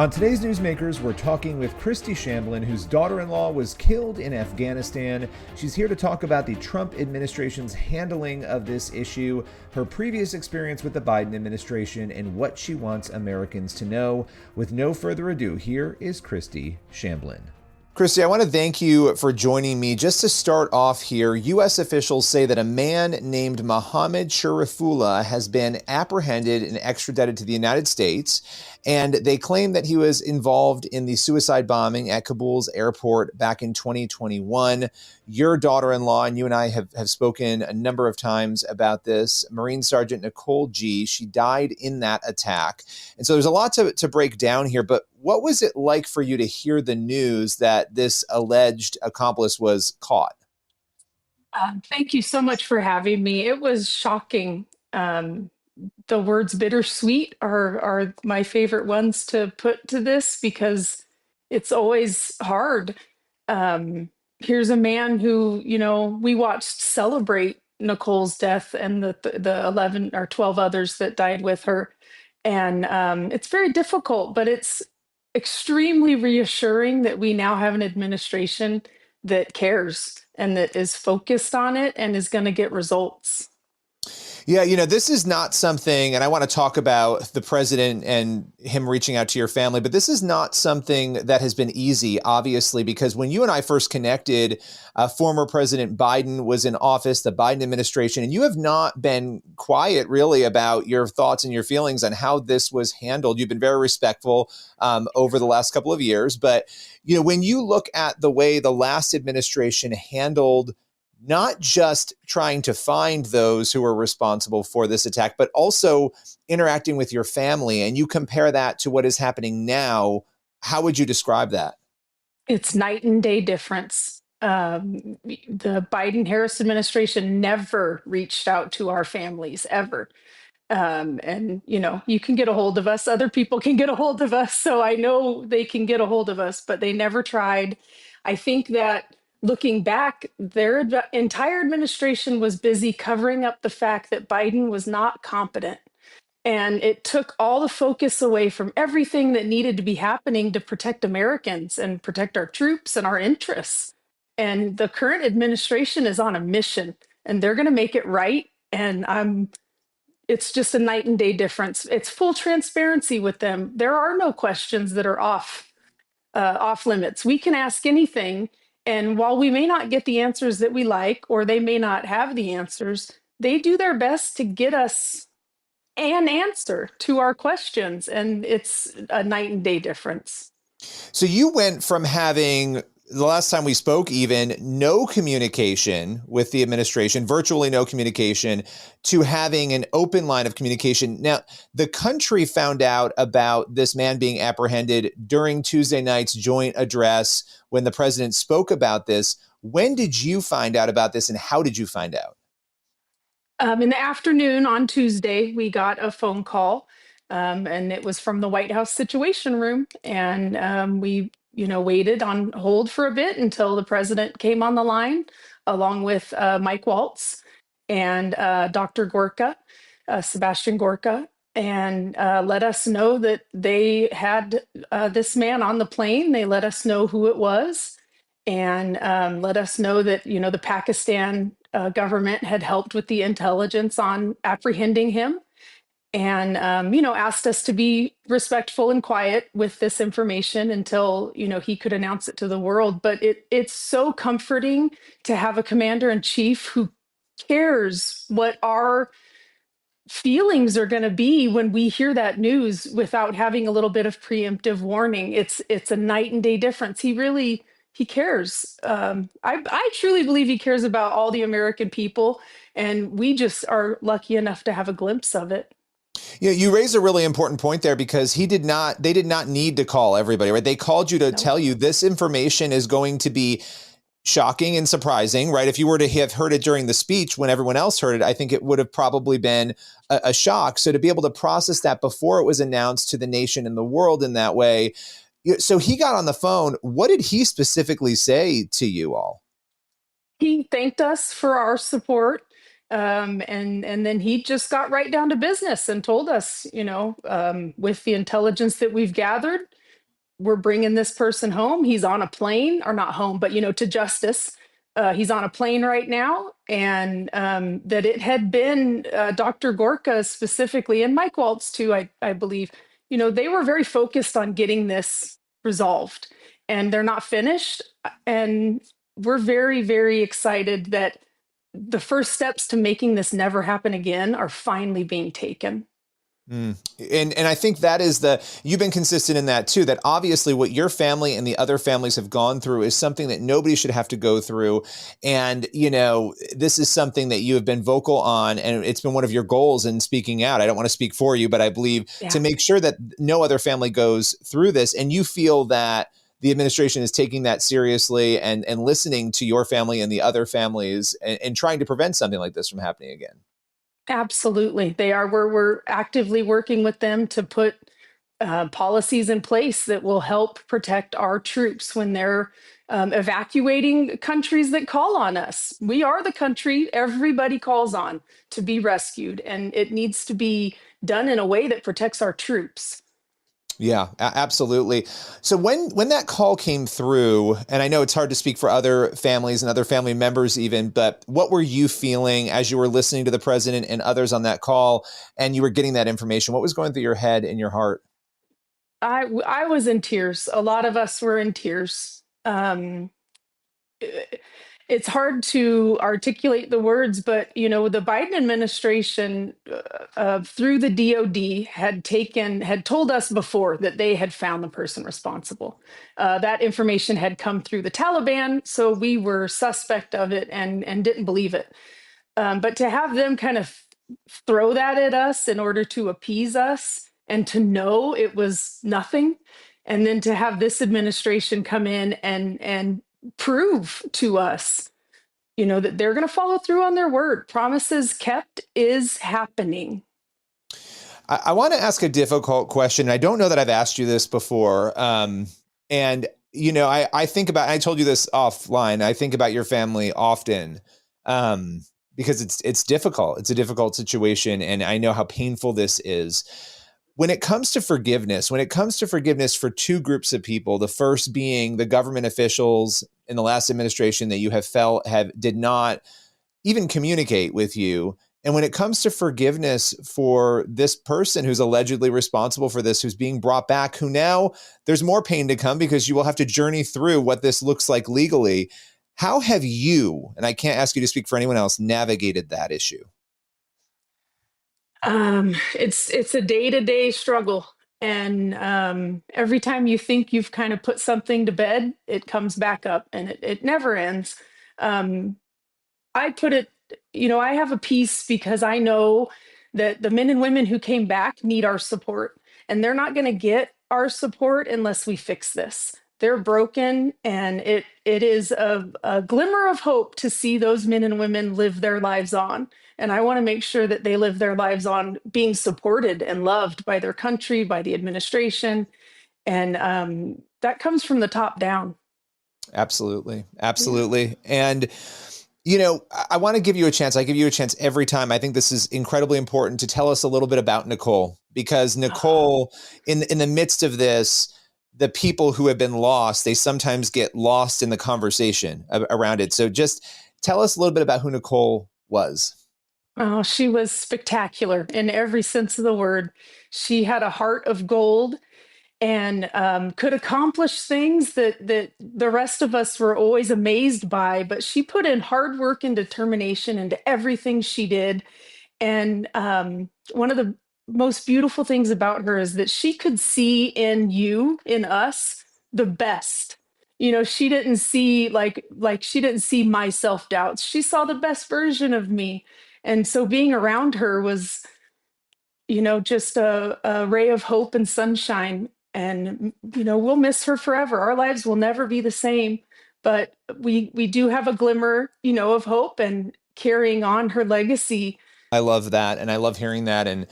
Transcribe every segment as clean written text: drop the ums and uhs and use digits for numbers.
On today's Newsmakers, we're talking with Christy Shamblin, whose daughter-in-law was killed in Afghanistan. She's here to talk about the Trump administration's handling of this issue, her previous experience with the Biden administration, and what she wants Americans to know. With no further ado, here is Christy Shamblin. Christy, I want to thank you for joining me. Just to start off here, U.S. officials say that a man named Mohammad Sharifullah has been apprehended and extradited to the United States, and they claim that he was involved in the suicide bombing at Kabul's airport back in 2021. Your daughter-in-law and you and I have spoken a number of times about this. Marine Sgt. Nicole Gee, she died in that attack. And so there's a lot to break down here, but what was it like for you to hear the news that this alleged accomplice was caught? Thank you so much for having me. It was shocking. The words bittersweet are my favorite ones to put to this because it's always hard. Here's a man who, we watched celebrate Nicole's death and the 11 or 12 others that died with her. And it's very difficult, but it's extremely reassuring that we now have an administration that cares and that is focused on it and is going to get results. Yeah, this is not something, and I want to talk about the president and him reaching out to your family, but this is not something that has been easy, obviously, because when you and I first connected, former President Biden was in office, the Biden administration, and you have not been quiet really about your thoughts and your feelings on how this was handled. You've been very respectful over the last couple of years, but when you look at the way the last administration handled not just trying to find those who were responsible for this attack, but also interacting with your family, and you compare that to what is happening now, how would you describe that? It's night and day difference. The Biden-Harris administration never reached out to our families, ever. And, you can get a hold of us. Other people can get a hold of us. So I know they can get a hold of us, but they never tried. I think that looking back, their entire administration was busy covering up the fact that Biden was not competent. And it took all the focus away from everything that needed to be happening to protect Americans and protect our troops and our interests. And the current administration is on a mission and they're going to make it right. And it's just a night and day difference. It's full transparency with them. There are no questions that are off limits. We can ask anything. And while we may not get the answers that we like, or they may not have the answers, they do their best to get us an answer to our questions. And it's a night and day difference. So you went from having, the last time we spoke even, no communication with the administration, virtually no communication, to having an open line of communication. Now, the country found out about this man being apprehended during Tuesday night's joint address when the president spoke about this. When did you find out about this and how did you find out? In the afternoon on Tuesday, we got a phone call, and it was from the White House Situation Room. And we waited on hold for a bit until the president came on the line, along with Mike Waltz and Dr. Gorka, Sebastian Gorka, and let us know that they had this man on the plane. They let us know who it was and let us know that, the Pakistan government had helped with the intelligence on apprehending him. And, asked us to be respectful and quiet with this information until, he could announce it to the world. But it's so comforting to have a commander in chief who cares what our feelings are going to be when we hear that news without having a little bit of preemptive warning. It's a night and day difference. He cares. I truly believe he cares about all the American people, and we just are lucky enough to have a glimpse of it. Yeah, you raised a really important point there because they did not need to call everybody, right? They called you to tell you this information is going to be shocking and surprising, right? If you were to have heard it during the speech when everyone else heard it, I think it would have probably been a shock. So to be able to process that before it was announced to the nation and the world in that way. So he got on the phone. What did he specifically say to you all? He thanked us for our support. And then he just got right down to business and told us, with the intelligence that we've gathered, we're bringing this person home. He's on a plane, or not home, but to justice. He's on a plane right now, and that it had been Dr. Gorka specifically, and Mike Waltz too, I believe. They were very focused on getting this resolved, and they're not finished. And we're very, very excited that the first steps to making this never happen again are finally being taken. And I think that is you've been consistent in that too, that obviously what your family and the other families have gone through is something that nobody should have to go through. And, this is something that you have been vocal on, and it's been one of your goals in speaking out. I don't want to speak for you, but I believe to make sure that no other family goes through this. And you feel that the administration is taking that seriously and listening to your family and the other families and trying to prevent something like this from happening again. Absolutely. They are. We're actively working with them to put policies in place that will help protect our troops when they're evacuating countries that call on us. We are the country everybody calls on to be rescued, and it needs to be done in a way that protects our troops. Yeah, absolutely. So when that call came through, and I know it's hard to speak for other families and other family members even, but what were you feeling as you were listening to the president and others on that call, and you were getting that information? What was going through your head and your heart? I was in tears. A lot of us were in tears. It's hard to articulate the words, but the Biden administration through the DOD had told us before that they had found the person responsible. That information had come through the Taliban, so we were suspect of it and didn't believe it. But to have them kind of throw that at us in order to appease us, and to know it was nothing, and then to have this administration come in and prove to us, that they're going to follow through on their word. Promises kept is happening. I want to ask a difficult question. I don't know that I've asked you this before. And, I think about, I told you this offline, I think about your family often because it's difficult. It's a difficult situation. And I know how painful this is. When it comes to forgiveness for two groups of people, the first being the government officials in the last administration that you have felt did not even communicate with you. And when it comes to forgiveness for this person who's allegedly responsible for this, who's being brought back, who now there's more pain to come because you will have to journey through what this looks like legally. How have you, and I can't ask you to speak for anyone else, navigated that issue? It's a day-to-day struggle. And every time you think you've kind of put something to bed, it comes back up, and it never ends. I put it, I have a peace because I know that the men and women who came back need our support, and they're not going to get our support unless we fix this. They're broken, and it is a glimmer of hope to see those men and women live their lives on. And I want to make sure that they live their lives on being supported and loved by their country, by the administration. And that comes from the top down. Absolutely. Absolutely. And I want to give you a chance. I give you a chance every time. I think this is incredibly important to tell us a little bit about Nicole, because Nicole, in the midst of this, the people who have been lost, they sometimes get lost in the conversation around it. So just tell us a little bit about who Nicole was. Oh, she was spectacular in every sense of the word. She had a heart of gold, and could accomplish things that the rest of us were always amazed by. But she put in hard work and determination into everything she did. And one of the most beautiful things about her is that she could see in us, the best. She didn't see she didn't see my self doubts. She saw the best version of me. And so being around her was, just a ray of hope and sunshine. And, we'll miss her forever. Our lives will never be the same, but we do have a glimmer, of hope and carrying on her legacy. I love that. And I love hearing that. And,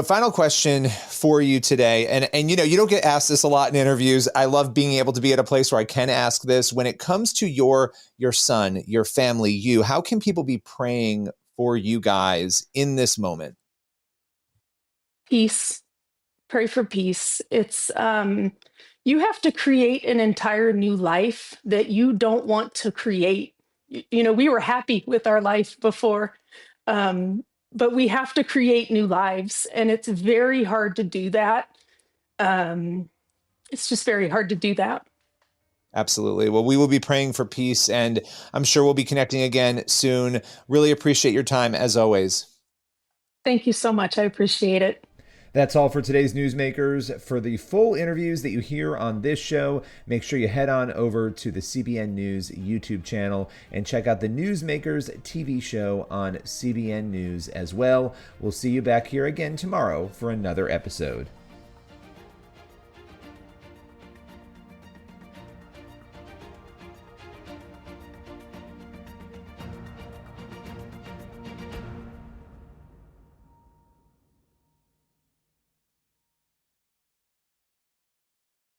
final question for you today. And, you don't get asked this a lot in interviews. I love being able to be at a place where I can ask this. When it comes to your son, your family, how can people be praying for you guys in this moment? Peace. Pray for peace. It's you have to create an entire new life that you don't want to create. We were happy with our life before, but we have to create new lives, and it's very hard to do that. It's just very hard to do that. Absolutely. Well, we will be praying for peace, and I'm sure we'll be connecting again soon. Really appreciate your time, as always. Thank you so much. I appreciate it. That's all for today's Newsmakers. For the full interviews that you hear on this show, make sure you head on over to the CBN News YouTube channel and check out the Newsmakers TV show on CBN News as well. We'll see you back here again tomorrow for another episode.